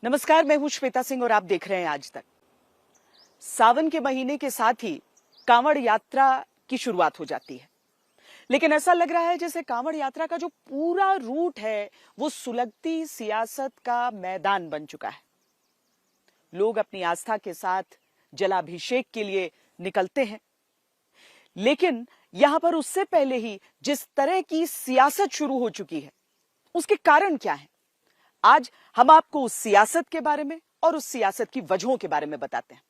नमस्कार, मैं हूं श्वेता सिंह और आप देख रहे हैं आज तक। सावन के महीने के साथ ही कांवड़ यात्रा की शुरुआत हो जाती है, लेकिन ऐसा लग रहा है जैसे कांवड़ यात्रा का जो पूरा रूट है वो सुलगती सियासत का मैदान बन चुका है। लोग अपनी आस्था के साथ जलाभिषेक के लिए निकलते हैं, लेकिन यहां पर उससे पहले ही जिस तरह की सियासत शुरू हो चुकी है उसके कारण क्या है, आज हम आपको उस सियासत के बारे में और उस सियासत की वजहों के बारे में बताते हैं।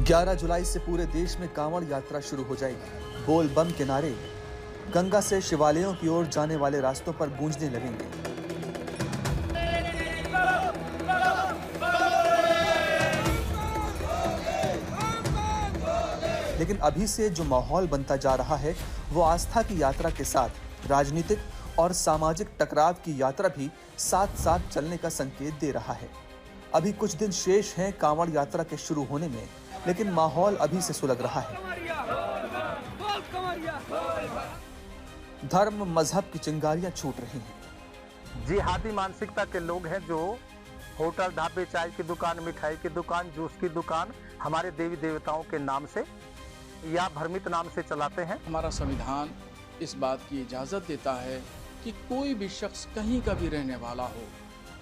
ग्यारह जुलाई से पूरे देश में कांवड़ यात्रा शुरू हो जाएगी। बोल बम के नारे गंगा से शिवालयों की ओर जाने वाले रास्तों पर गूंजने लगेंगे। लेकिन अभी से जो माहौल बनता जा रहा है वो आस्था की यात्रा के साथ राजनीतिक और सामाजिक टकराव की यात्रा भी साथ साथ चलने का संकेत दे रहा है। अभी कुछ दिन शेष हैं कांवड़ यात्रा के शुरू होने में, लेकिन माहौल अभी से सुलग रहा है। धर्म मजहब की चिंगारियां छूट रही हैं। जिहादी मानसिकता के लोग हैं जो होटल, ढाबे, चाय की दुकान, मिठाई की दुकान, जूस की दुकान हमारे देवी देवताओं के नाम से या भ्रमित नाम से चलाते हैं। हमारा संविधान इस बात की इजाज़त देता है कि कोई भी शख्स कहीं का भी रहने वाला हो,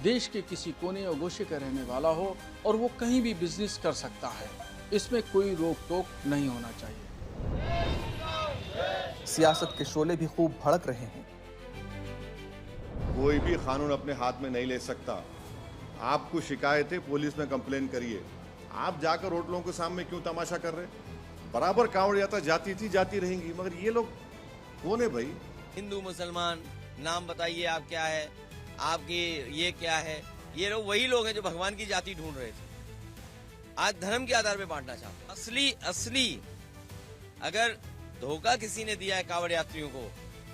देश के किसी कोने और गोशे का रहने वाला हो और वो कहीं भी बिजनेस कर सकता है, इसमें कोई रोक टोक नहीं होना चाहिए। सियासत के शोले भी खूब भड़क रहे हैं। कोई भी कानून अपने हाथ में नहीं ले सकता। आपको शिकायत है, पुलिस में कंप्लेन करिए। आप जाकर होटलों के सामने क्यों तमाशा कर रहे? बराबर कांवड़ यात्रा जाती थी, जाती रहेंगी, मगर ये लोग कौन है भाई? हिंदू मुसलमान नाम बताइए, आप क्या है, आपकी ये क्या है? ये लोग वही लोग हैं जो भगवान की जाति ढूंढ रहे थे, आज धर्म के आधार पे बांटना चाहते। असली अगर धोखा किसी ने दिया है कांवड़ यात्रियों को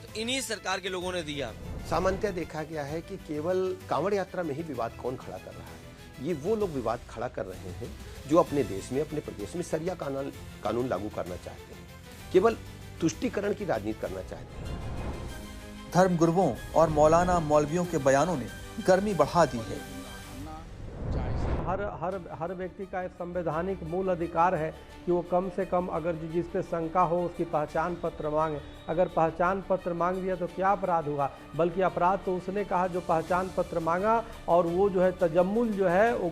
तो इन्हीं सरकार के लोगों ने दिया। सामान्यतः देखा गया है कि केवल कांवड़ यात्रा में ही विवाद कौन खड़ा कर रहा है। ये वो लोग विवाद खड़ा कर रहे हैं जो अपने देश में, अपने प्रदेश में सरिया कानून लागू करना चाहते हैं, केवल तुष्टीकरण की राजनीति करना चाहते हैं। धर्मगुरुओं और मौलाना मौलवियों के बयानों ने गर्मी बढ़ा दी है। हर व्यक्ति का एक संवैधानिक मूल अधिकार है कि वो कम से कम अगर जिस पे शंका हो उसकी पहचान पत्र मांगे। अगर पहचान पत्र मांग दिया तो क्या अपराध हुआ? बल्कि अपराध तो उसने कहा जो पहचान पत्र मांगा, और वो जो है तजम्मुल जो है वो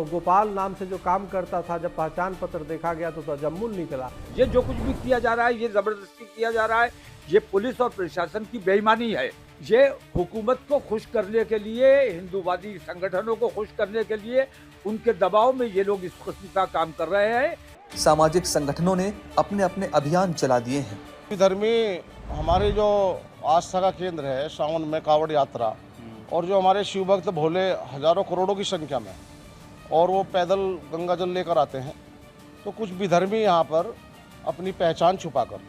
गोपाल नाम से जो काम करता था, जब पहचान पत्र देखा गया तो तजम्मुल निकला। ये जो कुछ भी किया जा रहा है ये जबरदस्ती किया जा रहा है, ये पुलिस और प्रशासन की बेईमानी है। ये हुकूमत को खुश करने के लिए, हिंदूवादी संगठनों को खुश करने के लिए उनके दबाव में ये लोग इस किस्म का काम कर रहे हैं। सामाजिक संगठनों ने अपने अपने अभियान चला दिए हैं। धर्मी हमारे जो आस्था का केंद्र है सावन में कांवड़ यात्रा, और जो हमारे शिव भक्त भोले हजारों करोड़ों की संख्या में, और वो पैदल गंगा जल लेकर आते हैं, तो कुछ विधर्मी यहाँ पर अपनी पहचान छुपाकर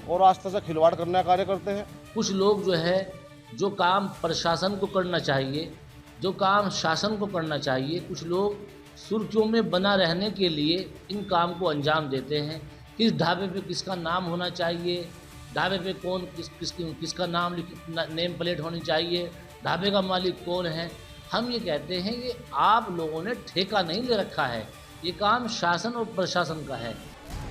और आस्था से खिलवाड़ करने का कार्य करते हैं। कुछ लोग जो है जो काम प्रशासन को करना चाहिए, जो काम शासन को करना चाहिए, कुछ लोग सुर्खियों में बना रहने के लिए इन काम को अंजाम देते हैं। किस ढाबे पे किसका नाम होना चाहिए, ढाबे पे कौन किसका नाम नेम प्लेट होनी चाहिए, ढाबे का मालिक कौन है। हम ये कहते हैं कि आप लोगों ने ठेका नहीं ले रखा है, ये काम शासन और प्रशासन का है।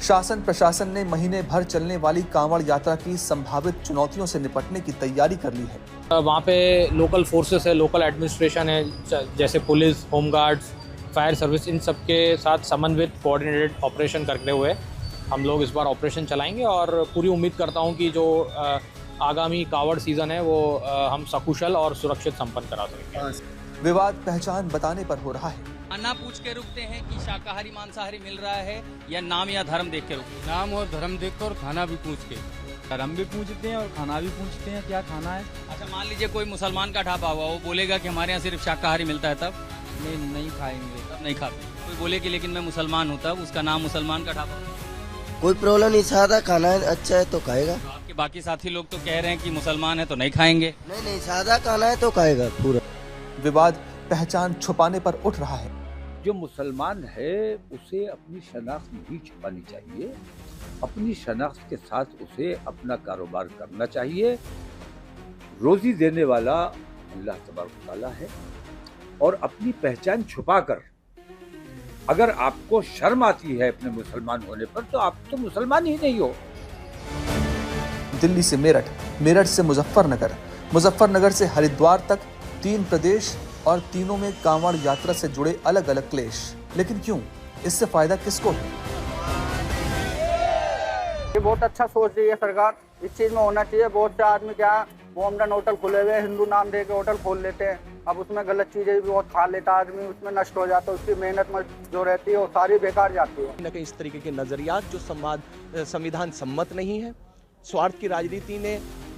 शासन प्रशासन ने महीने भर चलने वाली कांवड़ यात्रा की संभावित चुनौतियों से निपटने की तैयारी कर ली है। वहाँ पे लोकल फोर्सेस है, लोकल एडमिनिस्ट्रेशन है, जैसे पुलिस, होमगार्ड्स, फायर सर्विस, इन सब के साथ समन्वित कोऑर्डिनेटेड ऑपरेशन करते हुए हम लोग इस बार ऑपरेशन चलाएंगे, और पूरी उम्मीद करता हूँ कि जो आगामी कांवड़ सीज़न है वो हम सकुशल और सुरक्षित संपन्न करा सकेंगे। विवाद पहचान बताने पर हो रहा है। खाना पूछ के रुकते हैं कि शाकाहारी मांसाहारी मिल रहा है, या नाम या धर्म देख के रुकते हैं? नाम और धर्म देख कर, खाना भी पूछ के। धर्म भी पूछते हैं और खाना भी पूछते हैं, क्या खाना है। अच्छा, मान लीजिए कोई मुसलमान का ढाबा हुआ, वो बोलेगा कि हमारे यहाँ सिर्फ शाकाहारी मिलता है, तब नहीं खाएंगे, तब नहीं खाते। कोई बोले कि लेकिन मैं मुसलमान हूँ, तब उसका नाम मुसलमान का ढाबा। कोई प्रॉब्लम नहीं, सादा खाना है, अच्छा है तो खाएगा। तो आपके बाकी साथी लोग तो कह रहे हैं कि मुसलमान है तो नहीं खाएंगे। नहीं, सादा खाना है तो खाएगा पूरा। विवाद पहचान छुपाने पर उठ रहा है। जो मुसलमान है उसे अपनी शनाख्त नहीं छुपानी चाहिए, अपनी शनाख्त के साथ उसे अपना कारोबार करना चाहिए। रोजी देने वाला अल्लाह तबारक तआला है, और अपनी पहचान छुपाकर अगर आपको शर्म आती है अपने मुसलमान होने पर, तो आप तो मुसलमान ही नहीं हो। दिल्ली से मेरठ, मेरठ से मुजफ्फरनगर, मुजफ्फरनगर से हरिद्वार तक 3 प्रदेश और तीनों में कांवड़ यात्रा से जुड़े अलग अलग क्लेश। लेकिन क्यों? इससे फायदा किसको है? ये बहुत अच्छा सोच रही है सरकार, इस चीज में होना चाहिए। बहुत से आदमी क्या मोमडन होटल खुले हुए, हिंदू नाम दे के होटल खोल लेते हैं। अब उसमें गलत चीजें भी बहुत खा लेता आदमी, उसमें नष्ट हो जाता है, उसकी मेहनत जो रहती है वो सारी बेकार जाती है। न इस तरीके के नजरियात जो संविधान सम्मत नहीं है। स्वार्थ की राजनीति ने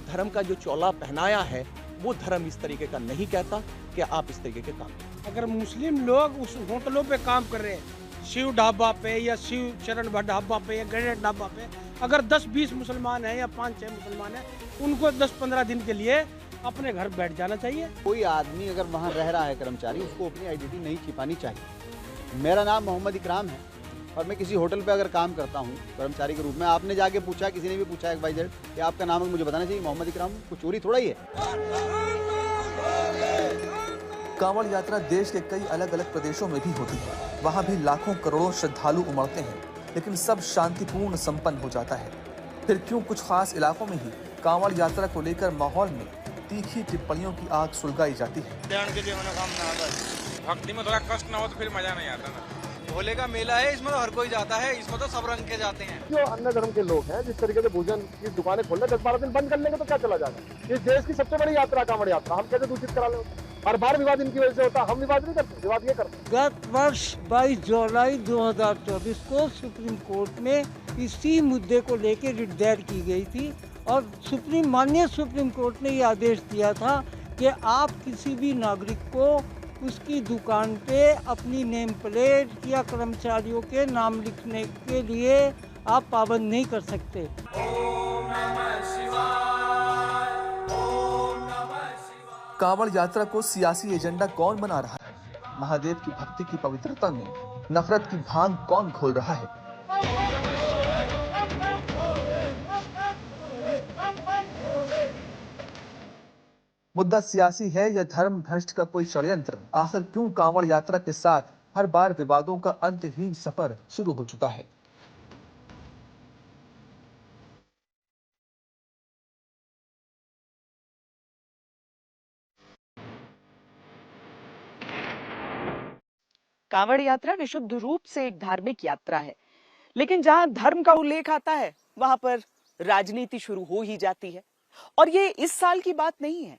धर्म का जो चोला पहनाया है, वो धर्म इस तरीके का नहीं कहता कि आप इस तरीके के काम करें। अगर मुस्लिम लोग उस होटलों पे काम कर रहे हैं, शिव ढाबा पे या शिव चरण भट्ट ढाबा पे या गणेश ढाबा पे, अगर 10-20 मुसलमान हैं या 5-6 मुसलमान हैं, उनको 10-15 दिन के लिए अपने घर बैठ जाना चाहिए। कोई आदमी अगर वहाँ रह रहा है कर्मचारी, उसको अपनी आइडेंटिटी नहीं छिपानी चाहिए। मेरा नाम मोहम्मद इकराम है और मैं किसी होटल पे अगर काम करता हूँ कर्मचारी के रूप में, आपने जाके पूछा, किसी ने भी पूछा XYZ कि आपका नाम है, मुझे बताना चाहिए मोहम्मद इकराम। कुछ चोरी थोड़ा ही है। कांवड़ यात्रा देश के कई अलग अलग प्रदेशों में भी होती है। वहाँ भी लाखों करोड़ों श्रद्धालु उमड़ते हैं, लेकिन सब शांतिपूर्ण संपन्न हो जाता है। फिर क्यों कुछ खास इलाकों में ही कांवड़ यात्रा को लेकर माहौल में तीखी टिप्पणियों की आग सुलगाई जाती है? भक्ति में थोड़ा कष्ट ना हो तो फिर मजा नहीं आता ना। भोले का मेला है, इसमें तो हर कोई जाता है, इसमें तो सब रंग के जाते हैं। जो अन्य धर्म के लोग हैं, जिस तरीके से भोजन की दुकानें खोलना 10-12 दिन बंद कर लेंगे तो क्या चला जाएगा। इस देश की सबसे बड़ी यात्रा कांवड़ यात्रा, हम कैसे दूषित करा लें? हर बार विवाद इनकी वजह से होता, हम विवाद नहीं करते, विवाद ये करते। गत वर्ष 22 जुलाई 2024 को सुप्रीम कोर्ट में इसी मुद्दे को लेकर रिट दायर की गई थी और माननीय सुप्रीम कोर्ट ने ये आदेश दिया था कि आप किसी भी नागरिक को उसकी दुकान पे अपनी नेम प्लेट या कर्मचारियों के नाम लिखने के लिए आप पाबंद नहीं कर सकते। कांवड़ यात्रा को सियासी एजेंडा कौन बना रहा है? महादेव की भक्ति की पवित्रता में नफरत की भांग कौन घोल रहा है? मुद्दा सियासी है या धर्म भ्रष्ट का कोई षड्यंत्र? आखिर क्यों कांवड़ यात्रा के साथ हर बार विवादों का अंतहीन सफर शुरू हो चुका है? कांवड़ यात्रा विशुद्ध रूप से एक धार्मिक यात्रा है, लेकिन जहां धर्म का उल्लेख आता है वहां पर राजनीति शुरू हो ही जाती है। और ये इस साल की बात नहीं है,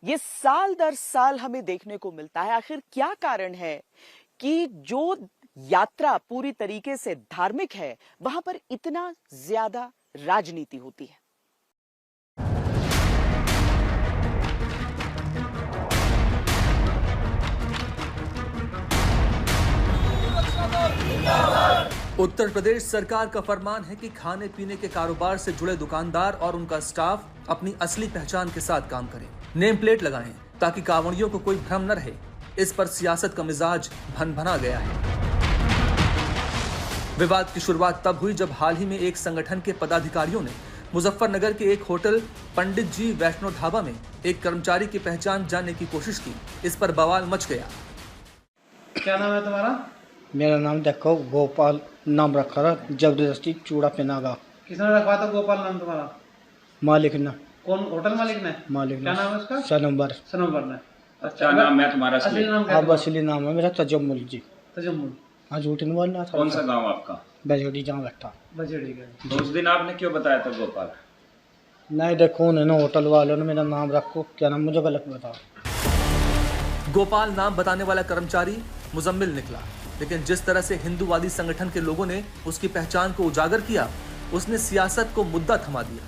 ये साल दर साल हमें देखने को मिलता है। आखिर क्या कारण है कि जो यात्रा पूरी तरीके से धार्मिक है वहां पर इतना ज्यादा राजनीति होती है? उत्तर प्रदेश सरकार का फरमान है कि खाने पीने के कारोबार से जुड़े दुकानदार और उनका स्टाफ अपनी असली पहचान के साथ काम करें, नेम प्लेट लगाएं ताकि कांवड़ियों को कोई भ्रम न रहे। इस पर सियासत का मिजाज भनभना गया है। विवाद की शुरुआत तब हुई जब हाल ही में एक संगठन के पदाधिकारियों ने मुजफ्फरनगर के एक होटल पंडित जी वैष्णो ढाबा में एक कर्मचारी की पहचान जानने की कोशिश की। इस पर बवाल मच गया। क्या नाम है तुम्हारा? मेरा नाम देखो गोपाल नाम रखा था, जबरदस्ती चूड़ा पहनागा। किसने रखवा था गोपाल नाम तुम्हारा? मालिक ने। कौन? होटल मालिक ने? मालिक ने। क्या नाम है उसका? सनंबर। सनंबर ने। अच्छा, नाम है तुम्हारा? असली नाम क्या? अब असली नाम है मेरा तजम्मुल जी। तजम्मुल? हाँ, झूठ नहीं बोलना था। कौन सा गांव आपका? बजड़ी जहाँ बैठा। बजड़ी का। उस दिन आपने क्यों बताया था गोपाल? नहीं देखो, उन्होंने होटल वालों ने मेरा नाम रखो, क्या नाम मुझे गलत बताओ। गोपाल नाम बताने वाला कर्मचारी मुजम्मिल निकला, लेकिन जिस तरह से हिंदूवादी संगठन के लोगों ने उसकी पहचान को उजागर किया, उसने सियासत को मुद्दा थमा दिया।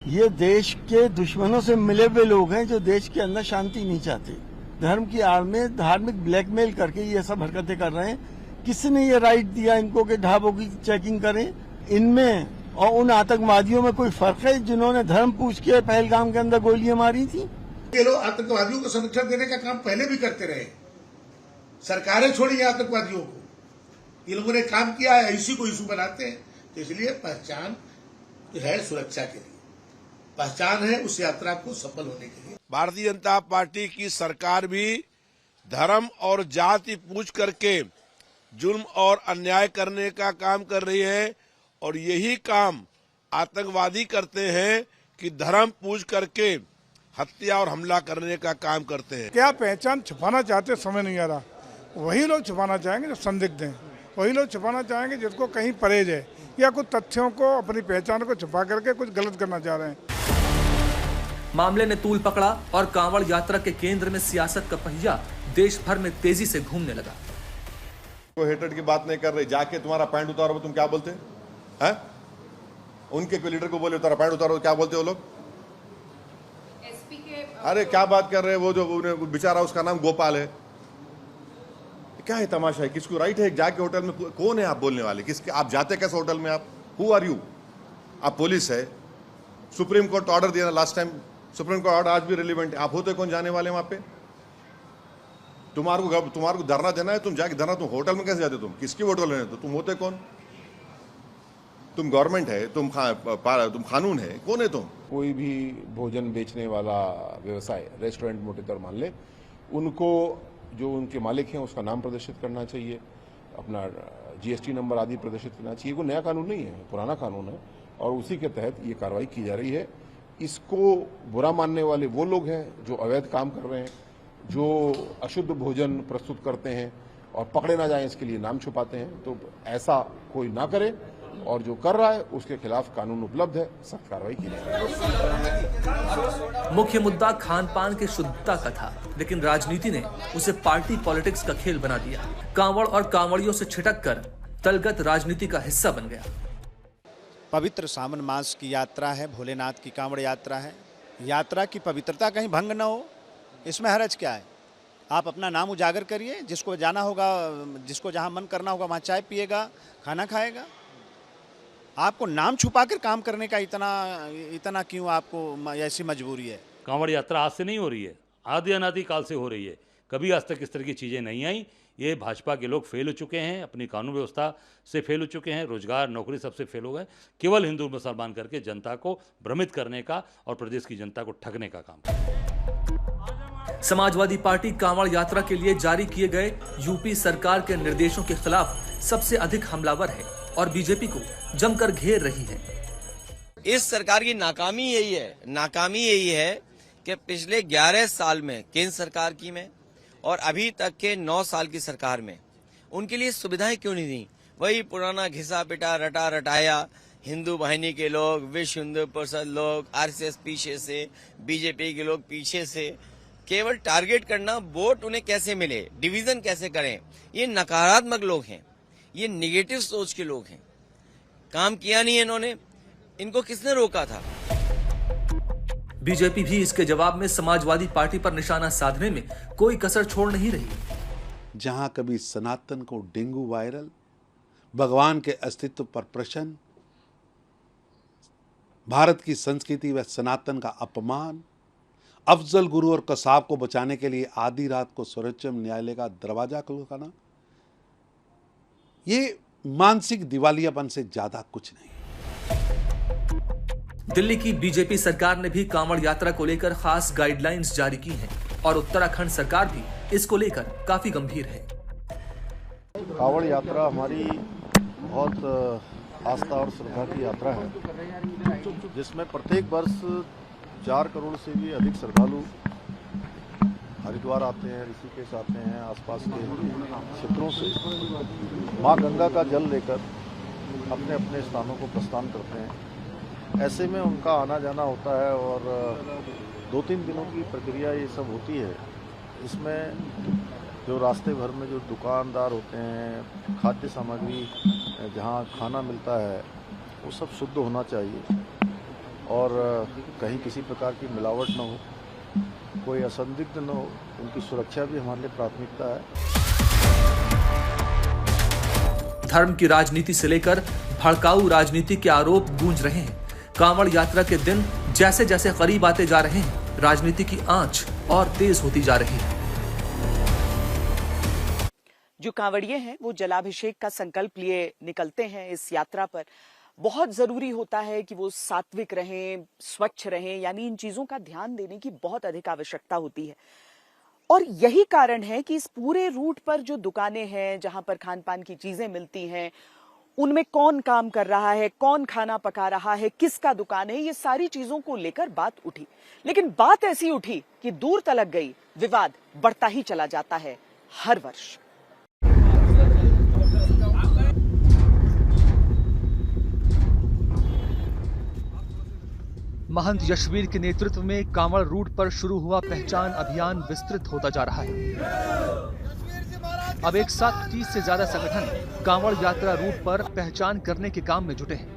ये देश के दुश्मनों से मिले हुए लोग हैं जो देश के अंदर शांति नहीं चाहते। धर्म की आड़ में धार्मिक ब्लैकमेल करके ये सब हरकतें कर रहे हैं। किसने ये राइट दिया इनको कि ढाबों की चेकिंग करें? इनमें और उन आतंकवादियों में कोई फर्क है जिन्होंने धर्म पूछ के पहलगाम के अंदर गोलियां मारी थी? ये लोग आतंकवादियों को संरक्षण देने का काम पहले भी करते रहे। सरकारें छोड़ी आतंकवादियों को, ये लोगों ने काम किया है, इसी को इशू बनाते हैं। तो इसलिए पहचान है सुरक्षा के लिए, पहचान है उस यात्रा को सफल होने के लिए। भारतीय जनता पार्टी की सरकार भी धर्म और जाति पूछ करके जुल्म और अन्याय करने का काम कर रही है, और यही काम आतंकवादी करते हैं कि धर्म पूछ करके हत्या और हमला करने का काम करते हैं। क्या पहचान छुपाना चाहते समझ नहीं आ रहा। वही लोग छुपाना चाहेंगे जो संदिग्ध हैं, वही लोग छुपाना चाहेंगे जिसको कहीं परहेज है या कुछ तथ्यों को, अपनी पहचान को छुपा करके कुछ गलत करना चाह रहे हैं। मामले ने तूल पकड़ा और कांवड़ यात्रा के केंद्र में सियासत का पहिया देश भर में तेजी से घूमने लगा। कोई हेटेड की बात नहीं कर रही, जाके तुम्हारा पैंट उतारो तुम क्या बोलते हैं? उनके कोई लीडर को बोले तुम्हारा पैंट उतारो क्या बोलते हो लोग? अरे क्या बात कर रहे हैं? वो जो बेचारा उसका नाम गोपाल है, क्या है तमाशा है? किसको राइट है जाके होटल में? कौन है आप बोलने वाले? किसके आप जाते कैसे होटल में? आप हु आर यू? आप पुलिस है, सुप्रीम कोर्ट ऑर्डर दिया last time, supreme court order आज भी रिलेवेंट है। आप होते कौन जाने वाले वहां पे? तुम्हारे को धरना देना है, तुम जाके धरना, तुम होटल में कैसे जाते? तुम किसके होटल में? तो तुम होते कौन? तुम गवर्नमेंट है, तुम कानून है, कौन है तुम? कोई भी भोजन बेचने वाला व्यवसाय, रेस्टोरेंट मोटे तौर मान ले, उनको जो उनके मालिक हैं उसका नाम प्रदर्शित करना चाहिए, अपना जीएसटी नंबर आदि प्रदर्शित करना चाहिए। वो नया कानून नहीं है, पुराना कानून है, और उसी के तहत ये कार्रवाई की जा रही है। इसको बुरा मानने वाले वो लोग हैं जो अवैध काम कर रहे हैं, जो अशुद्ध भोजन प्रस्तुत करते हैं और पकड़े ना जाएं इसके लिए नाम छुपाते हैं। तो ऐसा कोई ना करे, और जो कर रहा है उसके खिलाफ कानून उपलब्ध है, सख्त कार्रवाई की जाएगी। मुख्य मुद्दा खान पान की शुद्धता का था, लेकिन राजनीति ने उसे पार्टी पॉलिटिक्स का खेल बना दिया। कांवड़ और कांवड़ियों से छिटक कर दलगत राजनीति का हिस्सा बन गया। पवित्र सावन मास की यात्रा है, भोलेनाथ की कांवड़ यात्रा है। यात्रा की पवित्रता कहीं भंग न हो, इसमें हरज क्या है? आप अपना नाम उजागर करिए, जिसको जाना होगा, जिसको जहां मन करना होगा वहां चाय पिएगा, खाना खाएगा। आपको नाम छुपाकर काम करने का इतना क्यों आपको ऐसी मजबूरी है? कांवड़ यात्रा आज से नहीं हो रही है, आदि अनादि काल से हो रही है। कभी आज तक इस तरह की चीज़ें नहीं आई। ये भाजपा के लोग फेल हो चुके हैं, अपनी कानून व्यवस्था से फेल हो चुके हैं, रोजगार नौकरी सबसे फेल हो गए। केवल हिंदू मुसलमान करके जनता को भ्रमित करने का और प्रदेश की जनता को ठगने का काम। समाजवादी पार्टी कांवड़ यात्रा के लिए जारी किए गए यूपी सरकार के निर्देशों के खिलाफ सबसे अधिक हमलावर है और बीजेपी को जमकर घेर रही है। इस सरकार की नाकामी यही है कि पिछले 11 साल में केंद्र सरकार की में और अभी तक के 9 साल की सरकार में उनके लिए सुविधाएं क्यों नहीं दी? वही पुराना घिसा पिटा रटा रटाया, हिंदू वाहिनी के लोग, विश्व हिंदू परिषद लोग, आरएसएस पीछे से, बीजेपी के लोग पीछे से, केवल टारगेट करना, वोट उन्हें कैसे मिले, डिवीजन कैसे करें। ये नकारात्मक लोग हैं, ये निगेटिव सोच के लोग हैं। काम किया नहीं इन्होंने, इनको किसने रोका था? बीजेपी भी इसके जवाब में समाजवादी पार्टी पर निशाना साधने में कोई कसर छोड़ नहीं रही। जहां कभी सनातन को डेंगू वायरल, भगवान के अस्तित्व पर प्रश्न, भारत की संस्कृति व सनातन का अपमान, अफजल गुरु और कसाब को बचाने के लिए आधी रात को सर्वोच्च न्यायालय का दरवाजा खुलवाना, ये मानसिक दिवालियापन से ज्यादा कुछ नहीं। दिल्ली की बीजेपी सरकार ने भी कांवड़ यात्रा को लेकर खास गाइडलाइंस जारी की हैं और उत्तराखंड सरकार भी इसको लेकर काफी गंभीर है। कांवड़ यात्रा हमारी बहुत आस्था और श्रद्धा की यात्रा है, जिसमें प्रत्येक वर्ष 4 करोड़ से भी अधिक श्रद्धालु हरिद्वार आते हैं, ऋषिकेश आते हैं, आसपास के क्षेत्रों से मां गंगा का जल लेकर अपने अपने स्थानों को प्रस्थान करते हैं। ऐसे में उनका आना जाना होता है और 2-3 दिनों की प्रक्रिया ये सब होती है। इसमें जो रास्ते भर में जो दुकानदार होते हैं, खाद्य सामग्री जहाँ खाना मिलता है, वो सब शुद्ध होना चाहिए और कहीं किसी प्रकार की मिलावट न हो, कोई असंदिग्ध न हो, उनकी सुरक्षा भी हमारे लिए प्राथमिकता है। धर्म की राजनीति से लेकर भड़काऊ राजनीति के आरोप गूंज रहे हैं। कांवड़ यात्रा के दिन जैसे जैसे करीब आते जा रहे हैं, राजनीति की आंच और तेज होती जा रही है। जो कांवड़िए हैं वो जलाभिषेक का संकल्प लिए निकलते हैं इस यात्रा पर। बहुत जरूरी होता है कि वो सात्विक रहें, स्वच्छ रहें, यानी इन चीजों का ध्यान देने की बहुत अधिक आवश्यकता होती है। और यही कारण है कि इस पूरे रूट पर जो दुकानें हैं, जहां पर खान पान की चीजें मिलती हैं, उनमें कौन काम कर रहा है, कौन खाना पका रहा है, किसका दुकान है, ये सारी चीजों को लेकर बात उठी। लेकिन बात ऐसी उठी कि दूर तलक गई, विवाद बढ़ता ही चला जाता है हर वर्ष। महंत यशवीर के नेतृत्व में कांवड़ रूट पर शुरू हुआ पहचान अभियान विस्तृत होता जा रहा है। अब एक साथ 30 से ज्यादा संगठन कांवड़ यात्रा रूट पर पहचान करने के काम में जुटे हैं।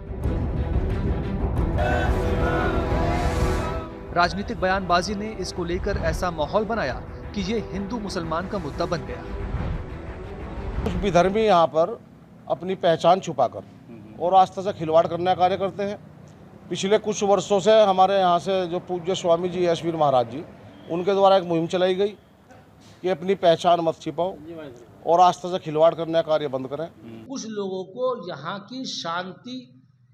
राजनीतिक बयानबाजी ने इसको लेकर ऐसा माहौल बनाया कि ये हिंदू मुसलमान का मुद्दा बन गया। कुछ विधर्मी यहाँ पर अपनी पहचान छुपाकर और आस्था से खिलवाड़ करने का कार्य करते हैं। पिछले कुछ वर्षों से हमारे यहाँ से जो पूज्य स्वामी जी यशवीर महाराज जी, उनके द्वारा एक मुहिम चलाई गई कि अपनी पहचान मत छिपाओ और आस्था से खिलवाड़ करने का कार्य बंद करें। कुछ लोगों को यहाँ की शांति,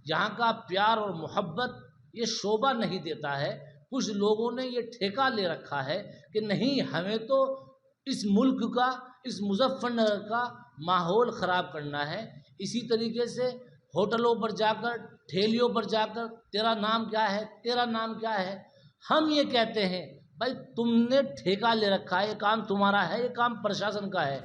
यहाँ का प्यार और मोहब्बत ये शोभा नहीं देता है। कुछ लोगों ने ये ठेका ले रखा है कि नहीं, हमें तो इस मुल्क का, इस मुजफ्फरनगर का माहौल ख़राब करना है। इसी तरीके से होटलों पर जाकर, ठेलियों पर जाकर, तेरा नाम क्या है, तेरा नाम क्या है। हम ये कहते हैं भाई तुमने ठेका ले रखा है, ये काम तुम्हारा है, ये काम प्रशासन का है।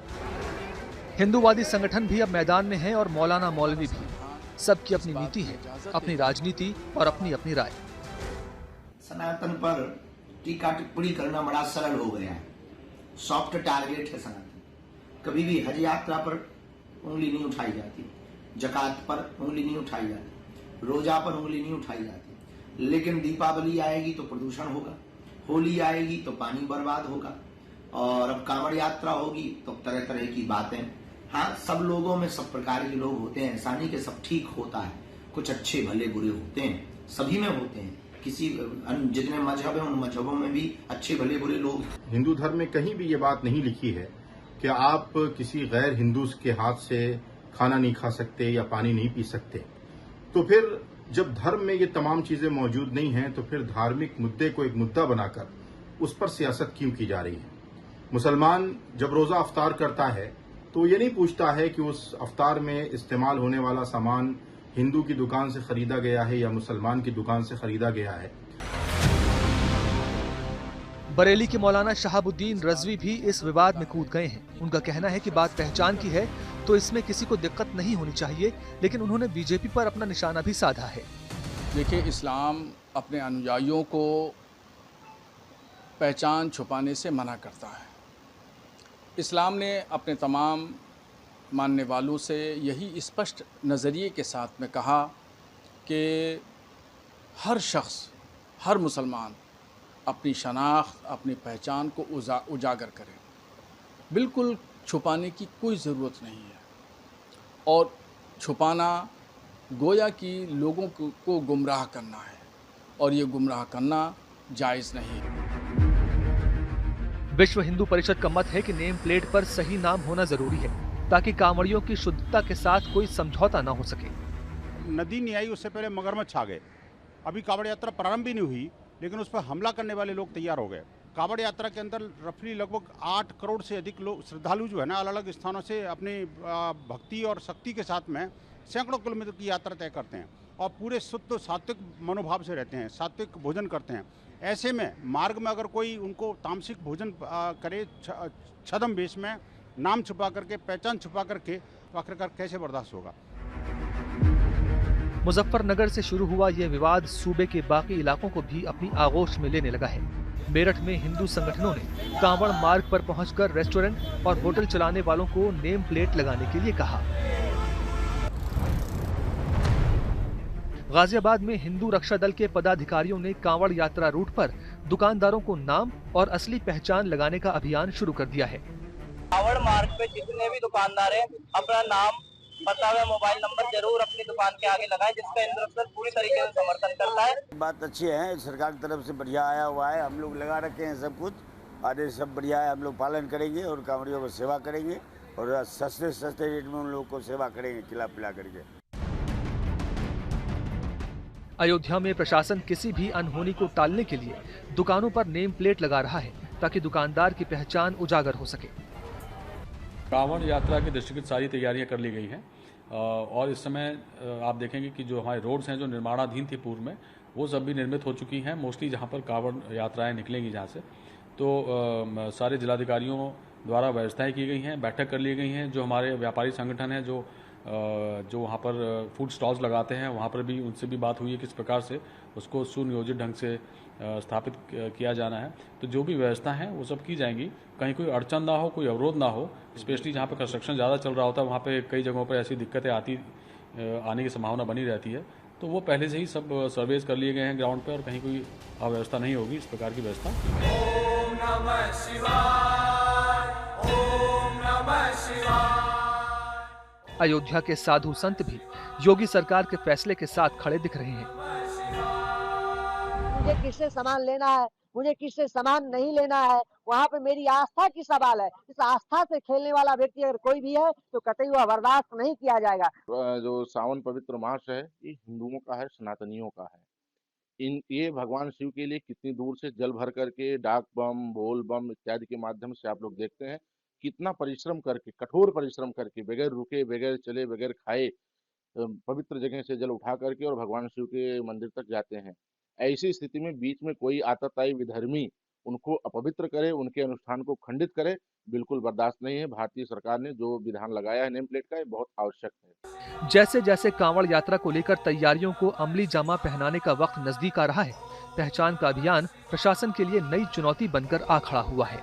हिंदूवादी संगठन भी अब मैदान में है और मौलाना मौलवी भी। सबकी अपनी नीति है, अपनी राजनीति और अपनी अपनी राय। सनातन पर टीका टिप्पणी करना बड़ा सरल हो गया है, सॉफ्ट टारगेट है सनातन। कभी भी हज यात्रा पर उंगली नहीं उठाई जाती, जकात पर उंगली नहीं उठाई जाती, रोजा पर उंगली नहीं उठाई जाती। लेकिन दीपावली आएगी तो प्रदूषण होगा, होली आएगी तो पानी बर्बाद होगा, और अब कांवड़ यात्रा होगी तो तरह तरह की बातें। हाँ, सब लोगों में सब प्रकार के लोग होते हैं, ऐसा नहीं कि सब ठीक होता है। कुछ अच्छे भले बुरे होते हैं, सभी में होते हैं। किसी जितने मजहब हैं उन मजहबों में भी अच्छे भले बुरे लोग। हिंदू धर्म में कहीं भी ये बात नहीं लिखी है कि आप किसी गैर हिंदू के हाथ से खाना नहीं खा सकते या पानी नहीं पी सकते। तो फिर जब धर्म में ये तमाम चीजें मौजूद नहीं हैं, तो फिर धार्मिक मुद्दे को एक मुद्दा बनाकर उस पर सियासत क्यों की जा रही है? मुसलमान जब रोजा अफ्तार करता है तो ये नहीं पूछता है कि उस अफ्तार में इस्तेमाल होने वाला सामान हिंदू की दुकान से खरीदा गया है या मुसलमान की दुकान से खरीदा गया है। बरेली के मौलाना शहाबुद्दीन रजवी भी इस विवाद में कूद गए हैं। उनका कहना है कि बात पहचान की है तो इसमें किसी को दिक्कत नहीं होनी चाहिए, लेकिन उन्होंने बीजेपी पर अपना निशाना भी साधा है। देखिए, इस्लाम अपने अनुयायियों को पहचान छुपाने से मना करता है। इस्लाम ने अपने तमाम मानने वालों से यही स्पष्ट नज़रिए के साथ में कहा कि हर शख्स, हर मुसलमान अपनी शनाख्त, अपनी पहचान को उजागर करें। बिल्कुल छुपाने की कोई ज़रूरत नहीं है, और छुपाना गोया कि लोगों को गुमराह करना है, और ये गुमराह करना जायज़ नहीं है। विश्व हिंदू परिषद का मत है कि नेम प्लेट पर सही नाम होना जरूरी है, ताकि कांवड़ियों की शुद्धता के साथ कोई समझौता न हो सके। नदी नहीं आई उससे पहले मगरमच्छ आ गए। अभी कांवड़ यात्रा प्रारंभ भी नहीं हुई, लेकिन उस पर हमला करने वाले लोग तैयार हो गए। कांवड़ यात्रा के अंदर रफली लगभग 8 करोड़ से अधिक लोग, श्रद्धालु जो है ना, अलग अलग स्थानों से अपनी भक्ति और शक्ति के साथ में सैकड़ों किलोमीटर की यात्रा तय करते हैं, और पूरे शुद्ध सात्विक मनोभाव से रहते हैं, सात्विक भोजन करते हैं। ऐसे में मार्ग में अगर कोई उनको तामसिक भोजन करे छद्म वेश में, नाम छुपा करके, पहचान छुपा करके, तो आखिरकार कैसे बर्दाश्त होगा। मुजफ्फरनगर से शुरू हुआ यह विवाद सूबे के बाकी इलाकों को भी अपनी आगोश में लेने लगा है। मेरठ में हिंदू संगठनों ने कांवड़ मार्ग पर पहुंचकर रेस्टोरेंट और होटल चलाने वालों को नेम प्लेट लगाने के लिए कहा। गाजियाबाद में हिंदू रक्षा दल के पदाधिकारियों ने कांवड़ यात्रा रूट पर दुकानदारों को नाम और असली पहचान लगाने का अभियान शुरू कर दिया है। कांवड़ मार्ग पे जितने भी दुकानदार हैं अपना नाम, पता व मोबाइल नंबर जरूर अपनी दुकान के आगे लगाएं, जिसका इंद्र अफसर पूरी तरीके से समर्थन करता है। बात अच्छी है, सरकार की तरफ से बढ़िया आया हुआ है, हम लोग लगा रखे हैं सब कुछ, आदेश सब बढ़िया है, हम लोग पालन करेंगे और कांवड़ियों को सेवा करेंगे और सस्ते रेट में उन लोगों को सेवा करेंगे खिला पिला करके। अयोध्या में प्रशासन किसी भी अनहोनी को टालने के लिए दुकानों पर नेम प्लेट लगा रहा है ताकि दुकानदार की पहचान उजागर हो सके। कांवड़ यात्रा की दृष्टिगत सारी तैयारियां कर ली गई हैं और इस समय आप देखेंगे कि जो हमारे रोड्स हैं जो निर्माणाधीन थी पूर्व में, वो सब भी निर्मित हो चुकी हैं। मोस्टली जहां पर कांवड़ यात्राएं निकलेंगी जहां से, तो सारे जिलाधिकारियों द्वारा व्यवस्थाएं की गई हैं, बैठक कर ली गई हैं। जो हमारे व्यापारी संगठन हैं जो वहाँ पर फूड स्टॉल्स लगाते हैं, वहाँ पर भी उनसे भी बात हुई है किस प्रकार से उसको सुनियोजित ढंग से स्थापित किया जाना है। तो जो भी व्यवस्था है वो सब की जाएंगी, कहीं कोई अड़चन ना हो, कोई अवरोध ना हो। स्पेशली जहाँ पर कंस्ट्रक्शन ज़्यादा चल रहा होता है वहाँ पे कई जगहों पर ऐसी दिक्कतें आने की संभावना बनी रहती है, तो वो पहले से ही सब सर्वेज कर लिए गए हैं ग्राउंड पर और कहीं कोई अव्यवस्था नहीं होगी। इस प्रकार की व्यवस्था ओम नमः शिवाय, ओम नमः शिवाय। अयोध्या के साधु संत भी योगी सरकार के फैसले के साथ खड़े दिख रहे हैं। मुझे किससे सामान लेना है, मुझे किससे सामान नहीं लेना है, वहाँ पे मेरी आस्था की सवाल है। इस आस्था से खेलने वाला व्यक्ति अगर कोई भी है तो कतई वह बर्दाश्त नहीं किया जाएगा। जो सावन पवित्र मास है ये हिंदुओं का है, सनातनियों का है। ये भगवान शिव के लिए कितनी दूर से जल भर करके डाक बम, बोल बम इत्यादि के माध्यम से आप लोग देखते हैं कितना परिश्रम करके, कठोर परिश्रम करके, बगैर रुके, बगैर चले, बगैर खाए पवित्र जगह से जल उठा करके और भगवान शिव के मंदिर तक जाते हैं। ऐसी स्थिति में बीच में कोई आतताई विधर्मी उनको अपवित्र करे, उनके अनुष्ठान को खंडित करे, बिल्कुल बर्दाश्त नहीं है। भारतीय सरकार ने जो विधान लगाया है नेम प्लेट का, ये बहुत आवश्यक है। जैसे जैसे कांवड़ यात्रा को लेकर तैयारियों को अमली जामा पहनाने का वक्त नजदीक आ रहा है, पहचान का अभियान प्रशासन के लिए नई चुनौती बनकर आ खड़ा हुआ है।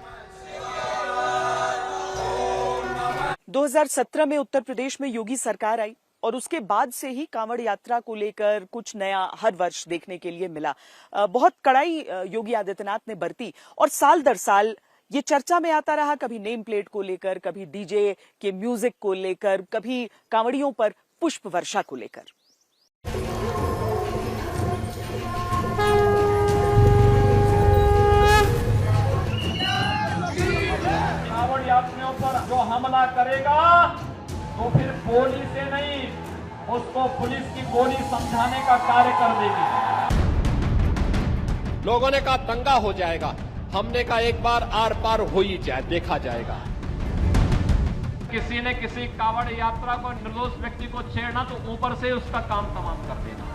2017 में उत्तर प्रदेश में योगी सरकार आई और उसके बाद से ही कांवड़ यात्रा को लेकर कुछ नया हर वर्ष देखने के लिए मिला। बहुत कड़ाई योगी आदित्यनाथ ने बरती और साल दर साल ये चर्चा में आता रहा, कभी नेम प्लेट को लेकर, कभी डीजे के म्यूजिक को लेकर, कभी कांवड़ियों पर पुष्प वर्षा को लेकर। कांवड़ यात्रियों पर जो हमला करेगा तो फिर गोली से नहीं, उसको पुलिस की गोली समझाने का कार्य कर देगी। लोगों ने कहा दंगा हो जाएगा, हमने कहा एक बार आर पार हो ही जाए, देखा जाएगा। किसी ने किसी कांवड़ यात्रा को, निर्दोष व्यक्ति को छेड़ना तो ऊपर से उसका काम तमाम कर देना।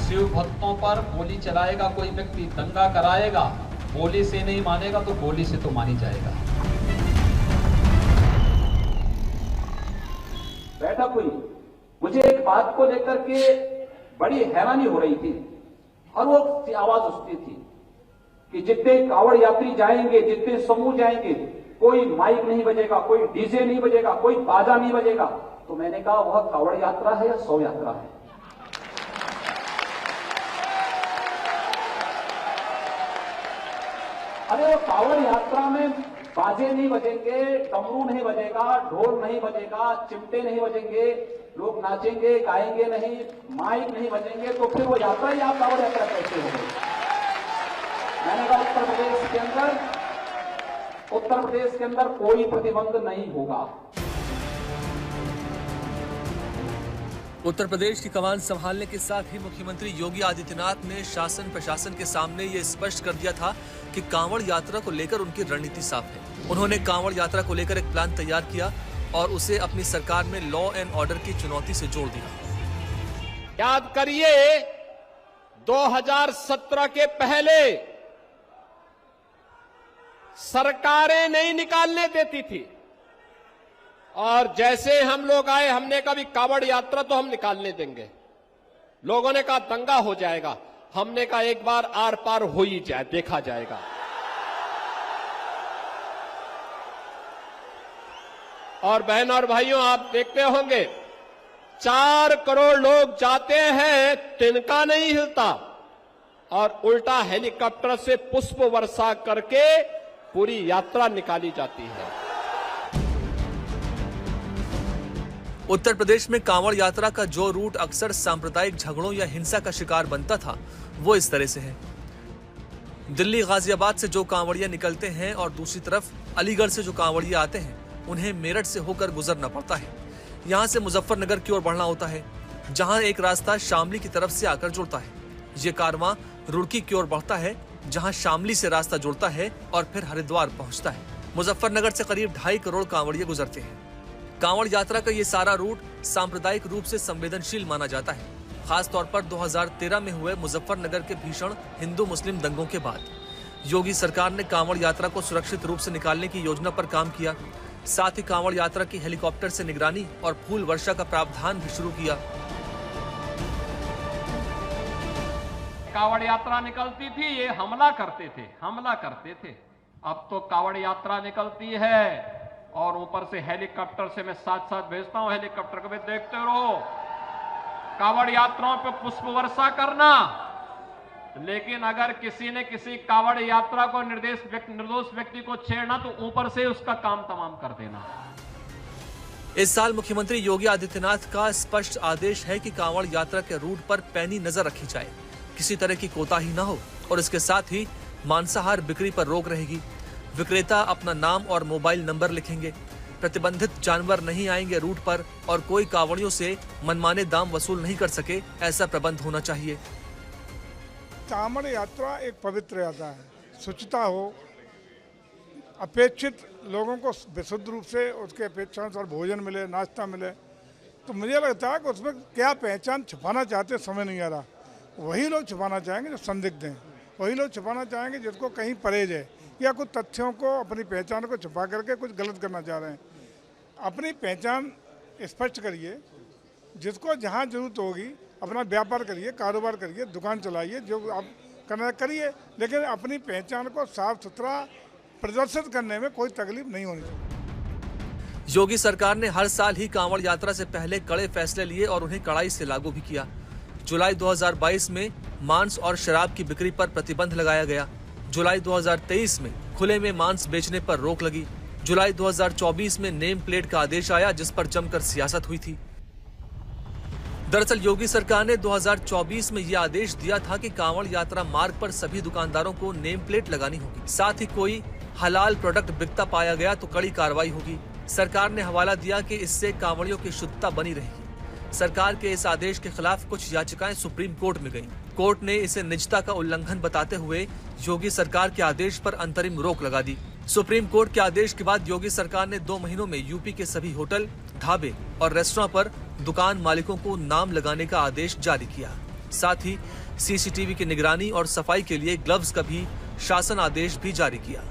शिव भक्तों पर गोली चलाएगा कोई व्यक्ति, दंगा कराएगा, गोली से नहीं मानेगा तो गोली से तो मानी जाएगा। बैठक हुई, मुझे एक बात को लेकर के बड़ी हैरानी हो रही थी और वो आवाज उठती थी कि जितने कांवड़ यात्री जाएंगे, जितने समूह जाएंगे, कोई माइक नहीं बजेगा, कोई डीजे नहीं बजेगा, कोई बाजा नहीं बजेगा। तो मैंने कहा वह कांवड़ यात्रा है या शव यात्रा है? अरे वो कांवड़ यात्रा में बाजे नहीं बजेंगे, डमरू नहीं बजेगा, ढोल नहीं बजेगा, चिमटे नहीं बजेंगे, लोग नाचेंगे गाएंगे नहीं, माइक नहीं बजेंगे, तो फिर वो यात्रा ही आप कांवड़ यात्रा कैसे हो गई? मैंने कहा उत्तर प्रदेश के अंदर कोई प्रतिबंध नहीं होगा। उत्तर प्रदेश की कमान संभालने के साथ ही मुख्यमंत्री योगी आदित्यनाथ ने शासन प्रशासन के सामने ये स्पष्ट कर दिया था कि कांवड़ यात्रा को लेकर उनकी रणनीति साफ है। उन्होंने कांवड़ यात्रा को लेकर एक प्लान तैयार किया और उसे अपनी सरकार में लॉ एंड ऑर्डर की चुनौती से जोड़ दिया। याद करिए 2017 के पहले सरकारें नहीं निकालने देती थी और जैसे हम लोग आए, हमने कहा भी कांवड़ यात्रा तो हम निकालने देंगे। लोगों ने कहा दंगा हो जाएगा, हमने कहा एक बार आर पार हो ही जाए, देखा जाएगा। और बहन और भाइयों, आप देखते होंगे 4 करोड़ लोग जाते हैं, तिनका नहीं हिलता, और उल्टा हेलीकॉप्टर से पुष्प वर्षा करके पूरी यात्रा निकाली जाती है। उत्तर प्रदेश में कांवड़ यात्रा का जो रूट अक्सर सांप्रदायिक झगड़ों या हिंसा का शिकार बनता था, वो इस तरह से है। दिल्ली गाजियाबाद से जो कांवड़िया निकलते हैं और दूसरी तरफ अलीगढ़ से जो कांवड़िया आते हैं, उन्हें मेरठ से होकर गुजरना पड़ता है। यहाँ से मुजफ्फरनगर की ओर बढ़ना होता है, जहाँ एक रास्ता शामली की तरफ से आकर जुड़ता है। ये कारवां रुड़की की ओर बढ़ता है, जहाँ शामली से रास्ता जुड़ता है और फिर हरिद्वार पहुँचता है। मुजफ्फरनगर से करीब 2.5 करोड़ कांवड़िया गुजरते हैं। कांवड़ यात्रा का ये सारा रूट सांप्रदायिक रूप से संवेदनशील माना जाता है, खास तौर पर 2013 में हुए मुजफ्फरनगर के भीषण हिंदू मुस्लिम दंगों के बाद। योगी सरकार ने कांवड़ यात्रा को सुरक्षित रूप से निकालने की योजना पर काम किया। साथ ही कांवड़ यात्रा की हेलीकॉप्टर से निगरानी और फूल वर्षा का प्रावधान भी शुरू किया। कावड़ यात्रा निकलती थी, ये हमला करते थे। अब तो कावड़ यात्रा निकलती है और ऊपर से हेलीकॉप्टर से मैं साथ भेजता हूं, हेलीकॉप्टर को भी देखते रहो। कावड़ यात्राओं पे पुष्प वर्षा करना, लेकिन अगर किसी ने किसी कावड़ यात्रा को निर्दोष व्यक्ति को छेड़ना तो ऊपर से उसका काम तमाम कर देना। इस साल मुख्यमंत्री योगी आदित्यनाथ का स्पष्ट आदेश है कि कांवड़ यात्रा के रूट पर पैनी नजर रखी जाए, किसी तरह की कोताही न हो, और इसके साथ ही मांसाहार बिक्री पर रोक रहेगी। विक्रेता अपना नाम और मोबाइल नंबर लिखेंगे। प्रतिबंधित जानवर नहीं आएंगे रूट पर और कोई कांवड़ियों से मनमाने दाम वसूल नहीं कर सके, ऐसा प्रबंध होना चाहिए। कांवड़ यात्रा एक पवित्र यात्रा है, शुचिता हो, अपेक्षित लोगों को विशुद्ध रूप से उसके अपेक्षानुसार भोजन मिले, नाश्ता मिले। तो मुझे लगता है कि उसमें क्या पहचान छुपाना चाहते समझ नहीं आ रहा। वही लोग छुपाना चाहेंगे जो संदिग्ध हैं, वही लोग छुपाना चाहेंगे जिसको कहीं परहेज है या कुछ तथ्यों को, अपनी पहचान को छुपा करके कुछ गलत करना चाह रहे हैं। अपनी पहचान स्पष्ट करिए, जिसको जहाँ जरूरत होगी अपना व्यापार करिए, कारोबार करिए, दुकान चलाइए, जो आप करना करिए, लेकिन अपनी पहचान को साफ सुथरा प्रदर्शित करने में कोई तकलीफ नहीं होनी चाहिए। योगी सरकार ने हर साल ही कांवड़ यात्रा से पहले कड़े फैसले लिए और उन्हें कड़ाई से लागू भी किया। जुलाई 2022 में मांस और शराब की बिक्री पर प्रतिबंध लगाया गया। जुलाई 2023 में खुले में मांस बेचने पर रोक लगी। जुलाई 2024 में नेम प्लेट का आदेश आया, जिस पर जमकर सियासत हुई थी। दरअसल योगी सरकार ने 2024 में यह आदेश दिया था कि कांवड़ यात्रा मार्ग पर सभी दुकानदारों को नेम प्लेट लगानी होगी। साथ ही कोई हलाल प्रोडक्ट बिकता पाया गया तो कड़ी कार्रवाई होगी। सरकार ने हवाला दिया कि इससे कांवड़ियों की शुद्धता बनी रहेगी। सरकार के इस आदेश के खिलाफ कुछ याचिकाएं सुप्रीम कोर्ट में गईं। कोर्ट ने इसे निजता का उल्लंघन बताते हुए योगी सरकार के आदेश पर अंतरिम रोक लगा दी। सुप्रीम कोर्ट के आदेश के बाद योगी सरकार ने 2 महीनों में यूपी के सभी होटल, ढाबे और रेस्टोरेंट पर दुकान मालिकों को नाम लगाने का आदेश जारी किया। साथ ही सीसीटीवी की निगरानी और सफाई के लिए ग्लव्स का भी शासन आदेश भी जारी किया।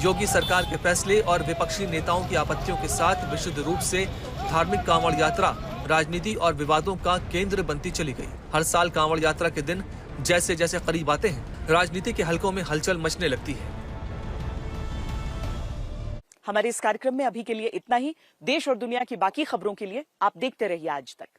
योगी सरकार के फैसले और विपक्षी नेताओं की आपत्तियों के साथ विशुद्ध रूप से धार्मिक कांवड़ यात्रा राजनीति और विवादों का केंद्र बनती चली गई। हर साल कांवड़ यात्रा के दिन जैसे जैसे करीब आते हैं, राजनीति के हलकों में हलचल मचने लगती है। हमारे इस कार्यक्रम में अभी के लिए इतना ही। देश और दुनिया की बाकी खबरों के लिए आप देखते रहिए आज तक।